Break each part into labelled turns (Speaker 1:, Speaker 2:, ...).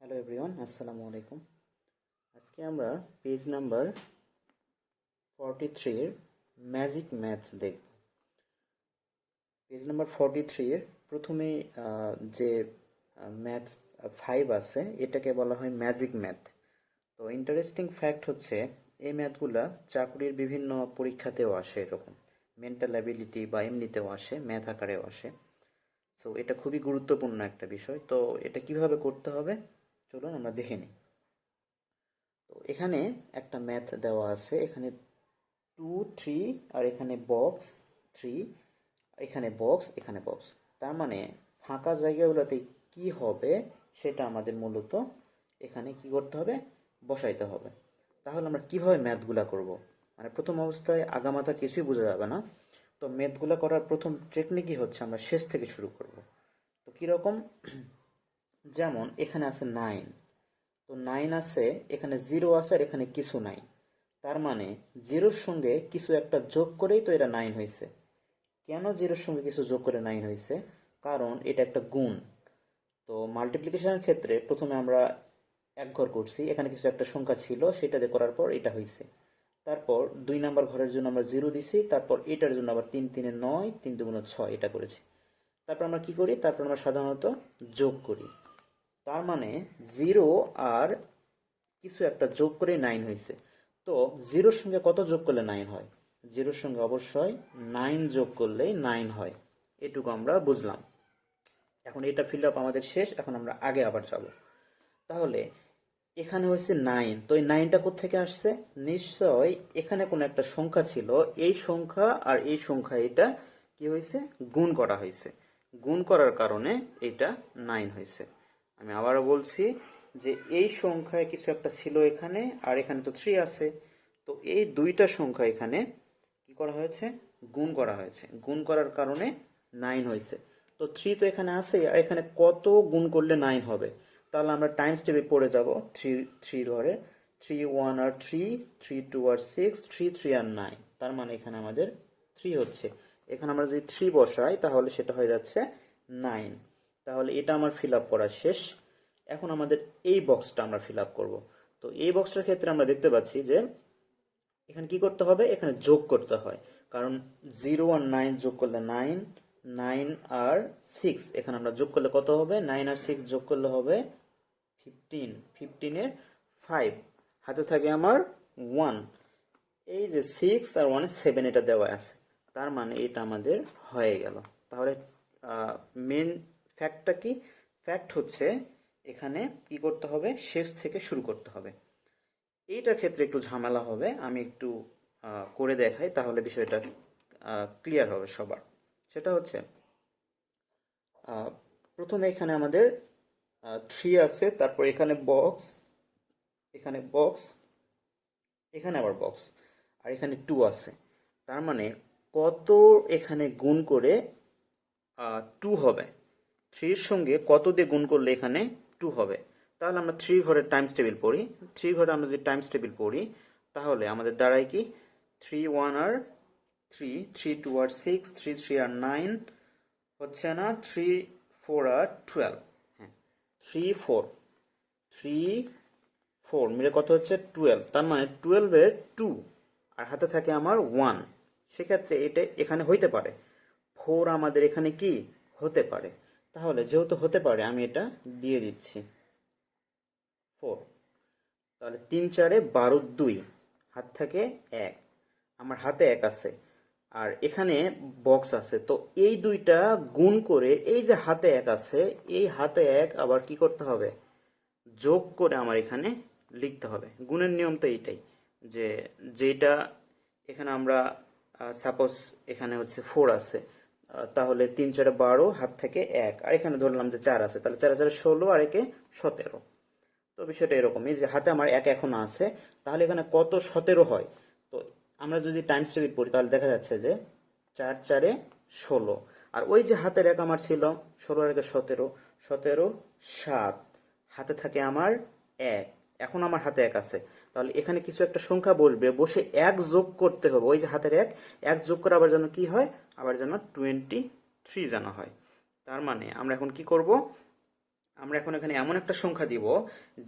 Speaker 1: Hello everyone, আসসালামু আলাইকুম। আজকে আমরা পেজ নাম্বার 43 এর ম্যাজিক ম্যাথস দেখব। পেজ নাম্বার 43 এর প্রথমে যে ম্যাথস 5 আছে, এটাকে বলা হয় ম্যাজিক ম্যাথ। তো ইন্টারেস্টিং ফ্যাক্ট হচ্ছে এই ম্যাথগুলা চাকরির বিভিন্ন পরীক্ষাতেও আসে, এরকম মেন্টাল অ্যাবিলিটি বা এমনিতেও আসে, ম্যাথ আকারেও আসে। সো এটা খুবই গুরুত্বপূর্ণ একটা বিষয়। তো এটা কিভাবে করতে হবে চলুন আমরা দেখে নিই। তো এখানে একটা ম্যাথ দেওয়া আছে, এখানে 2 3 আর এখানে বক্স 3, এখানে বক্স, এখানে বক্স। তার মানে ফাঁকা জায়গাগুলোতে কি হবে সেটা আমাদের মূলত এখানে কি করতে হবে, বসাইতে হবে। তাহলে আমরা কিভাবে ম্যাথগুলা করব, মানে প্রথম অবস্থায় আগামাথা কিছুই বোঝা যাবে না। তো ম্যাথগুলা করার প্রথম টেকনিকই হচ্ছে আমরা শেষ থেকে শুরু করব। তো কীরকম, যেমন এখানে আছে 9, তো 9 আছে, এখানে 0 আছে আর এখানে কিছু নাই। তার মানে জিরোর সঙ্গে কিছু একটা যোগ করেই তো এটা 9 হয়েছে। কেন জিরোর সঙ্গে কিছু যোগ করে 9 হয়েছে? কারণ এটা একটা গুণ। তো মাল্টিপ্লিকেশনের ক্ষেত্রে প্রথমে আমরা এক ঘর করছি, এখানে কিছু একটা সংখ্যা ছিল, সেটা দিয়ে করার পর এটা হয়েছে। তারপর 2 নাম্বার ঘরের জন্য আমরা 0 দিছি, তারপর এটার জন্য আবার 3 3 9, 3 2 6 এটা করেছি। তারপর আমরা কি করি, তারপর আমরা সাধারণত যোগ করি। তার মানে 0 আর কিছু একটা যোগ করে 9 হয়েছে। তো 0-র সঙ্গে কত যোগ করলে 9 হয়? 0-র সঙ্গে অবশ্যই 9 যোগ করলেই 9 হয়। এটুকু আমরা বুঝলাম। এখন এটা ফিল আপ আমাদের শেষ, এখন আমরা আগে আবার যাব। তাহলে এখানে হয়েছে 9, তো এই 9টা কোত্থেকে আসছে? নিশ্চয় এখানে কোনো একটা সংখ্যা ছিল, এই সংখ্যা আর এই সংখ্যা এটা কি হয়েছে, গুণ করা হয়েছে। গুণ করার কারণে এটা 9 হয়েছে। আমি আবারও বলছি যে এই সংখ্যায় কিছু একটা ছিল এখানে, আর এখানে তো 3 আছে। তো এই দুইটা সংখ্যা এখানে কি করা হয়েছে, গুণ করা হয়েছে। গুণ করার কারণে 9 হয়েছে। তো 3 তো এখানে আছে, আর এখানে কত গুণ করলে 9 হবে? তাহলে আমরা টাইমস টেবিল পড়ে যাব। 3 ঘরে 3 1 আর 3, 3 2 আর 6, 3 3 আর 9। তার মানে এখানে আমাদের 3 হচ্ছে। এখানে আমরা যদি 3 বসাই তাহলে সেটা হয়ে যাচ্ছে 9। তাহলে এটা আমার ফিল আপ করা শেষ। এখন আমাদের এই বক্সটা আমরা ফিল আপ করবো। তো এই বক্সটার ক্ষেত্রে আমরা দেখতে পাচ্ছি যে এখানে কি করতে হবে, এখানে যোগ করতে হয়। কারণ 0 আর 9 যোগ করলে 9, 9 আর 6 এখানে আমরা যোগ করলে কত হবে, 9 আর 6 যোগ করলে হবে 15, 15 এর 5, হাতে থাকে আমার 1। এই যে 6 আর 1 7 এটা দেওয়া আছে, তার মানে এটা আমাদের হয়ে গেল। তাহলে মেন ফ্যাক্টটা কি? ফ্যাক্ট হচ্ছে এখানে কি করতে হবে, শেষ থেকে শুরু করতে হবে। এইটার ক্ষেত্রে একটু ঝামেলা হবে, আমি একটু করে দেখাই, তাহলে বিষয়টা ক্লিয়ার হবে সবার। সেটা হচ্ছে প্রথমে এখানে আমাদের 3 আছে, তারপর এখানে বক্স, এখানে বক্স, এখানে আবার বক্স, আর এখানে 2 আছে। তার মানে কত এখানে গুণ করে 2 হবে, 3 এর সঙ্গে কত দিয়ে গুণ করলে এখানে 2 হবে? তাহলে আমরা 3 ঘরের টাইমস টেবিল পড়ি। 3 ঘরে আমরা যদি টাইমস টেবিল পড়ি তাহলে আমাদের দাঁড়ায় কি, 3 1 আর 3, 3 2 আর 6, 3 3 আর 9, হচ্ছে না 3 4 আর 12। হ্যাঁ, 3 4, 3 4 মিলে কত হচ্ছে 12। তার মানে 12 এর 2 আর হাতে থাকে আমার 1। সেক্ষেত্রে এটা এখানে হইতে পারে 4, আমাদের এখানে কি হতে পারে। তাহলে যেহেতু হতে পারে আমি এটা দিয়ে দিচ্ছি 4। তাহলে 3 4 12 2, হাত থেকে 1, আমার হাতে 1 আছে, আর এখানে বক্স আছে। তো এই দুইটা গুণ করে এই যে হাতে 1 আছে, এই হাতে 1 আবার কি করতে হবে, যোগ করে আমার এখানে লিখতে হবে। গুণের নিয়ম তো এইটাই, যে যেটা এখানে আমরা সাপোজ এখানে হচ্ছে 4 আছে, তাহলে 3 4 12, হাত থেকে 1, আর এখানে ধরলাম যে 4 আছে, তাহলে 4 4 16 আর একে 17। তো বিষয়টা এরকমই, যে হাতে আমার 1 এখনো আছে, তাহলে এখানে কত 17 হয়। তো আমরা যদি টাইমস টেবিল পড়ি তাহলে দেখা যাচ্ছে যে 4 4 16, আর ওই যে হাতের 1 আমার ছিল, 16 আর 1 17, 17 7, হাতে থাকে আমার 1, এখন আমার হাতে 1 আছে। তাহলে এখানে কিছু একটা সংখ্যা বসবে, বসে 1 যোগ করতে হবে, ওই যে হাতের 1 যোগ করে আবার যেন কি হয়, আবার যেন 23 যেন হয়। তার মানে আমরা এখন কি করব, আমরা এখন এখানে এমন একটা সংখ্যা দিব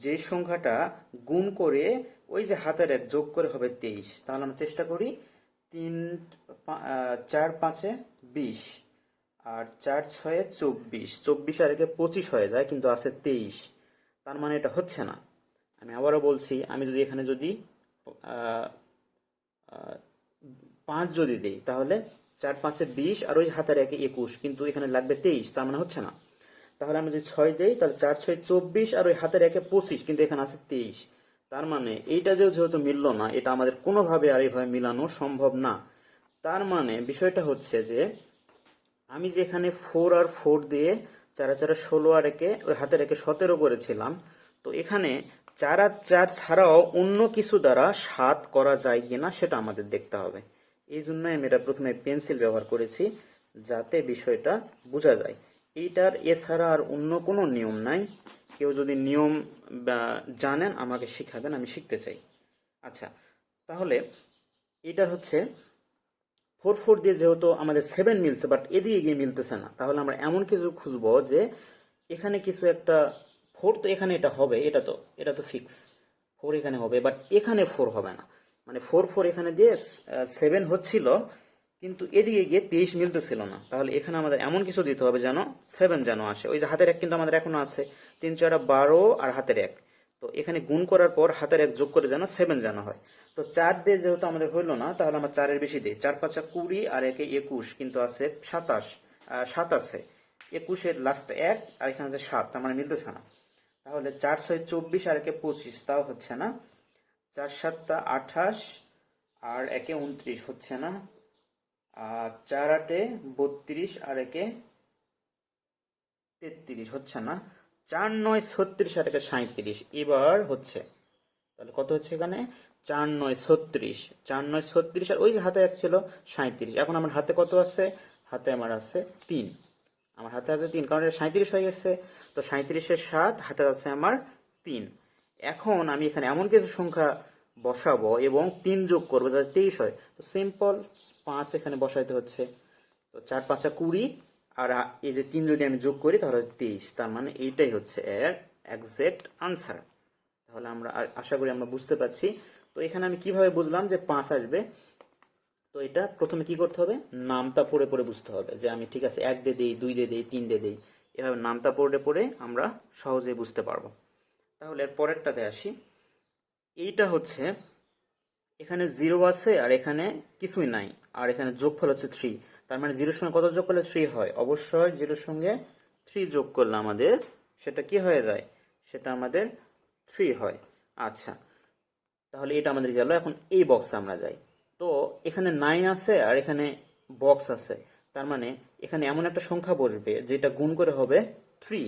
Speaker 1: যে সংখ্যাটা গুণ করে ওই যে হাতের এক যোগ করে হবে 23। তাহলে আমরা চেষ্টা করি 4 5 20 আর 4 6 24, 24 আর একে 25 হয়ে যায়, কিন্তু আছে 23। তার মানে এটা হচ্ছে না। আমি আবারও বলছি, আমি যদি এখানে যদি 5 যদি দিই তাহলে 4 5 20 আর ওই হাতের একে 21, কিন্তু এখানে লাগবে 23, তার মানে হচ্ছে না। তাহলে আমি যদি 6 দেই তাহলে 4 6 24 আর ওই হাতের একে 25, কিন্তু এখানে আছে 23। তার মানে এইটা যেহেতু মিললো না, এটা আমাদের কোনোভাবে আর এইভাবে মিলানো সম্ভব না। তার মানে বিষয়টা হচ্ছে যে আমি যে এখানে 4 আর 4 দিয়ে 4 আর 4 16 আর একে ওই হাতের একে 17 করেছিলাম, তো এখানে 4 আর 4 ছাড়াও অন্য কিছু দ্বারা 7 করা যায় কিনা সেটা আমাদের দেখতে হবে। এই জন্যই আমি এটা প্রথমে পেন্সিল ব্যবহার করেছি, যাতে বিষয়টা বোঝা যায়। এইটার এছাড়া আর অন্য কোনো নিয়ম নাই। কেউ যদি নিয়ম জানেন আমাকে শিখাবেন, আমি শিখতে চাই। আচ্ছা, তাহলে এটার হচ্ছে 4 4 দিয়ে যেহেতু আমাদের 7 মিলছে, বাট এদিকে গিয়ে মিলতেছে না, তাহলে আমরা এমন কিছু খুঁজবো যে এখানে কিছু একটা 4, তো এখানে এটা হবে, এটা তো ফিক্স 4 এখানে হবে, বাট এখানে 4 হবে না। মানে 4 4 এখানে দিয়ে 7 হচ্ছিল, কিন্তু এদিকে গিয়ে 23 মিলতেছিল না। তাহলে এখানে আমাদের এমন কিছু দিতে হবে যেন 7 যেন আসে। ওই যে হাতের এক কিন্তু আমাদের এখনো আছে, 3 4 12 আর হাতের এক, তো এখানে গুণ করার পর হাতের এক যোগ করে যেন 7 যেন হয়। তো 4 দিয়ে যেহেতু আমাদের হইলো না, তাহলে আমরা 4 এর বেশি দিই। 4 5 20 আর একে 21, কিন্তু আছে 27, 7 আছে, 21 এর লাস্ট 1 আর এখানে আছে 7, তার মানে মিলতেছে না। তাহলে 4 6 24 আর একে 25, তাও হচ্ছে না। 4 7 28 আর একে 29 হচ্ছে না। 4 8 32 আর একে 33 হচ্ছে না। 4 9 36 আর একে 37, এবার হচ্ছে। তাহলে কত হচ্ছে এখানে? 4 9 36, 4 9 36 আর ওই যে হাতে এক ছিল 37। এখন আমার হাতে কত আছে? হাতে আমার আছে 3। আমার হাতে আছে 3, কারণ এটা 37 হয়ে গেছে। তো 37 এর 7, হাতে আছে আমার 3। এখন আমি এখানে এমন কিছু সংখ্যা বসাবো এবং 3 যোগ করবো যাতে 23 হয়। তো সিম্পল 5 এখানে বসাইতে হচ্ছে। তো 4 5 20 আর এই যে 3 যদি আমি যোগ করি তাহলে 23। তার মানে এইটাই হচ্ছে এর এক্সাক্ট আনসার। তাহলে আমরা আশা করি আমরা বুঝতে পারছি। তো এখানে আমি কিভাবে বুঝলাম যে 5 আসবে? তো এটা প্রথমে কি করতে হবে? নামতা পড়ে পড়ে বুঝতে হবে যে আমি ঠিক আছে 1 দিয়ে দেই, 2 দিয়ে দেই, 3 দিয়ে দেই। এভাবে নামতা পড়ে পড়ে আমরা সহজেই বুঝতে পারবো। তাহলে এর পরেরটাতে আসি। এইটা হচ্ছে এখানে 0 আছে আর এখানে কিছুই নাই, আর এখানে যোগফল হচ্ছে 3। তার মানে 0 এর সঙ্গে কত যোগ করলে 3 হয়? অবশ্যই 0 এর সঙ্গে 3 যোগ করলে আমাদের সেটা কি হয়ে যায়? সেটা আমাদের 3 হয়। আচ্ছা, তাহলে এটা আমাদের গেল। এখন এই বক্সে আমরা যাই। তো এখানে 9 আছে আর এখানে বক্স আছে, তার মানে এখানে এমন একটা সংখ্যা বসবে যেটা গুণ করে হবে 3।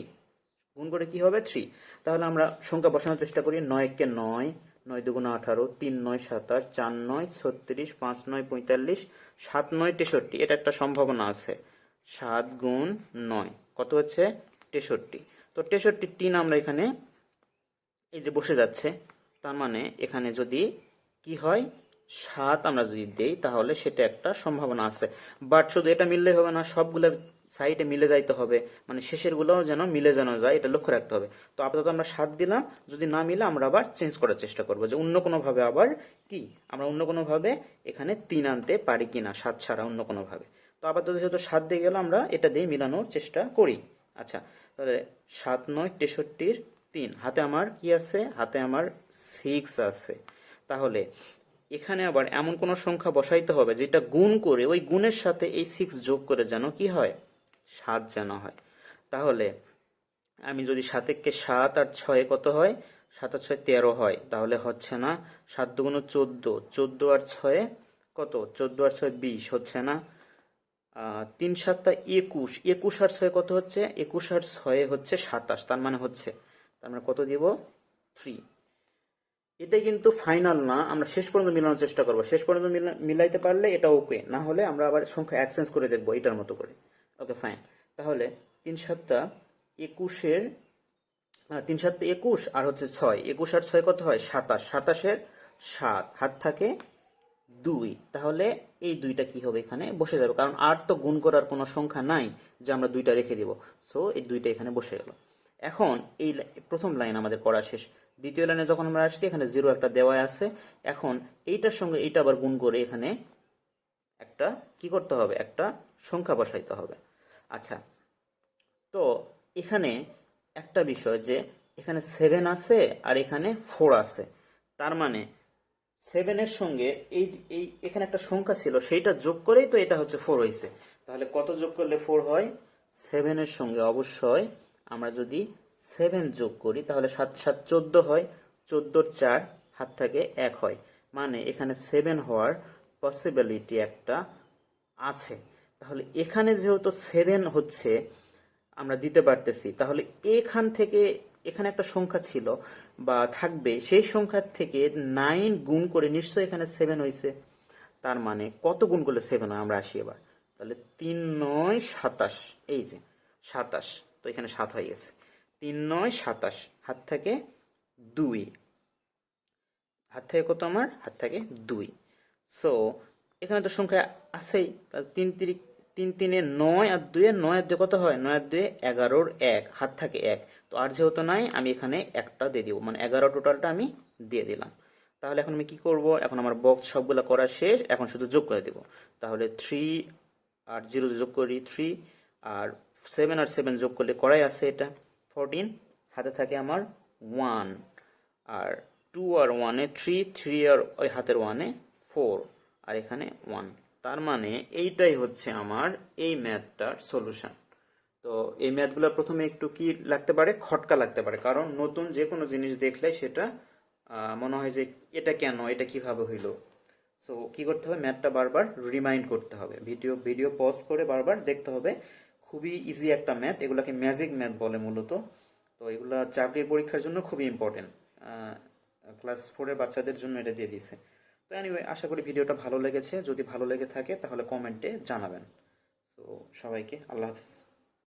Speaker 1: গুণ করে কি হবে? 3। তাহলে আমরা সংখ্যা বসানোর চেষ্টা করি। 9 কে 9, 9 দুগুণে 18, 3 9 27, 4 9 36, 5 9 45, 7 9 63। এটা একটা সম্ভাবনা আছে। 7 গুণ 9 কত হচ্ছে? 63। তো 63 3 আমরা এখানে এই যে বসে যাচ্ছে। তার মানে এখানে যদি কি হয়, 7 আমরা যদি দেই তাহলে সেটা একটা সম্ভাবনা আছে। বাট শুধু এটা মিললেই হবে না, সবগুলোর সাইডে মিলে যাইতে হবে, মানে শেষের গুলোও যেন মিলে যেন যায়, এটা লক্ষ্য রাখতে হবে। তো আপাতত আমরা 7 দিলাম, যদি না মিলে আমরা আবার চেঞ্জ করার চেষ্টা করবো যে অন্য কোনোভাবে আবার কি আমরা অন্য কোনোভাবে এখানে 3 আনতে পারি কিনা, 7 ছাড়া অন্য কোনোভাবে। তো আপাতত যেহেতু 7 দিয়ে গেল, আমরা এটা দিয়ে মিলানোর চেষ্টা করি। আচ্ছা, তাহলে 7 9 63 3, হাতে আমার কি আছে? হাতে আমার 6 আছে। তাহলে এখানে আবার এমন কোন সংখ্যা বসাইতে হবে যেটা গুণ করে ওই গুণের সাথে এই 6 যোগ করে যেন কি হয়? 7 যেন হয়। তাহলে আমি যদি 7 কে 7 আর 6 কত হয়? 7 আর 6 13 হয়, তাহলে হচ্ছে না। 7 দুগুণ 14, 14 আর 6 কত? 14 আর 6 20, হচ্ছে না। 3 7 21, 21 আর 6 কত হচ্ছে? 21 আর 6 হচ্ছে 27, তার মানে হচ্ছে। তার মানে কত দিব? 3। এটাই কিন্তু ফাইনাল না, আমরা শেষ পর্যন্ত মিলানোর চেষ্টা করব। শেষ পর্যন্ত মিলাইতে পারলে এটা ওকে, না হলে আমরা আবার সংখ্যা এক্সচেঞ্জ করে দেখবো এটার মতো করে। Okay fine. তাহলে 3 7 21, 3 7 21 আর হচ্ছে 6, 21 আর 6 কত হয়? 27, 27 7, হাত থাকে 2। তাহলে এই 2টা কি হবে? এখানে বসে যাবে, কারণ আর তো গুণ করার কোনো সংখ্যা নাই যে আমরা 2টা রেখে দিব। সো এই 2টা এখানে বসে গেল। এখন এই প্রথম লাইন আমাদের করা শেষ। দ্বিতীয় লাইনে যখন আমরা আসছি এখানে 0 একটা দেওয়া আছে। এখন এইটার সঙ্গে এইটা আবার গুণ করে এখানে একটা কি করতে হবে, একটা সংখ্যা বসাইতে হবে। আচ্ছা, তো এখানে একটা বিষয় যে এখানে 7 আছে আর এখানে 4 আছে, তার মানে 7-এর সঙ্গে এই এই এখানে একটা সংখ্যা ছিল সেইটা যোগ করেই তো এটা হচ্ছে 4 হয়েছে। তাহলে কত যোগ করলে 4 হয়? 7-এর সঙ্গে অবশ্যই আমরা যদি 7 যোগ করি তাহলে 7 7 14 হয়, 14 4 হাত থেকে 1 হয়, মানে এখানে 7 হওয়ার পসিবিলিটি একটা আছে। তাহলে এখানে যেহেতু 7 হচ্ছে আমরা দিতে পারতেছি, তাহলে এখান থেকে এখানে একটা সংখ্যা ছিল বা থাকবে, সেই সংখ্যার থেকে 9 গুণ করে নিশ্চয়ই এখানে 7 হয়েছে। তার মানে কত গুণ করলে 7 হয় আমরা আসি এবার। তাহলে 3 9 27, এই যে 27, তো এখানে 7 হয়ে গেছে। 3 9 27, হাত থেকে 2, হাত থেকে কত আমার? হাত থেকে 2। সো এখানে তো সংখ্যা আছেই, তাহলে 3 3 3 9 আর 2 9 আর 2 কত হয়? 9 আর 2 11, 1 হাত থাকে 1। তো আর যেহেতু নাই আমি এখানে একটা দিয়ে দিব, মানে 11 টোটালটা আমি দিয়ে দিলাম। তাহলে এখন আমি কি করব? এখন আমার বক্স সবগুলো করা শেষ, এখন শুধু যোগ করে দেব। তাহলে 3 আর 0 যোগ করি 3, আর 7 আর 7 যোগ করলে করাই আছে এটা 14, হাতে থাকে আমার 1, আর 2 আর 1-এ 3, 3 আর ওই হাতের 1-এ 4, আর এখানে 1। তার মানে এইটাই হচ্ছে আমার এই ম্যাথটার সলিউশন। তো এই ম্যাথগুলো প্রথমে একটু কি লাগতে পারে? খটকা লাগতে পারে, কারণ নতুন যে কোনো জিনিস দেখলে সেটা মনে হয় যে এটা কেন, এটা কিভাবে হইলো। সো কি করতে হবে? ম্যাথটা বারবার রিমাইন্ড করতে হবে, ভিডিও ভিডিও পজ করে বারবার দেখতে হবে। খুবই ইজি একটা ম্যাথ, এগুলাকে ম্যাজিক ম্যাথ বলে মূলত। তো এগুলা চাকরির পরীক্ষার জন্য খুবই ইম্পর্টেন্ট। ক্লাস 4-এর বাচ্চাদের জন্য এটা দিয়ে দিছে। তো এনিওয়ে, আশা করি ভিডিওটা ভালো লেগেছে। যদি ভালো লেগে থাকে তাহলে কমেন্টে জানাবেন। তো সবাইকে আল্লাহ হাফিজ।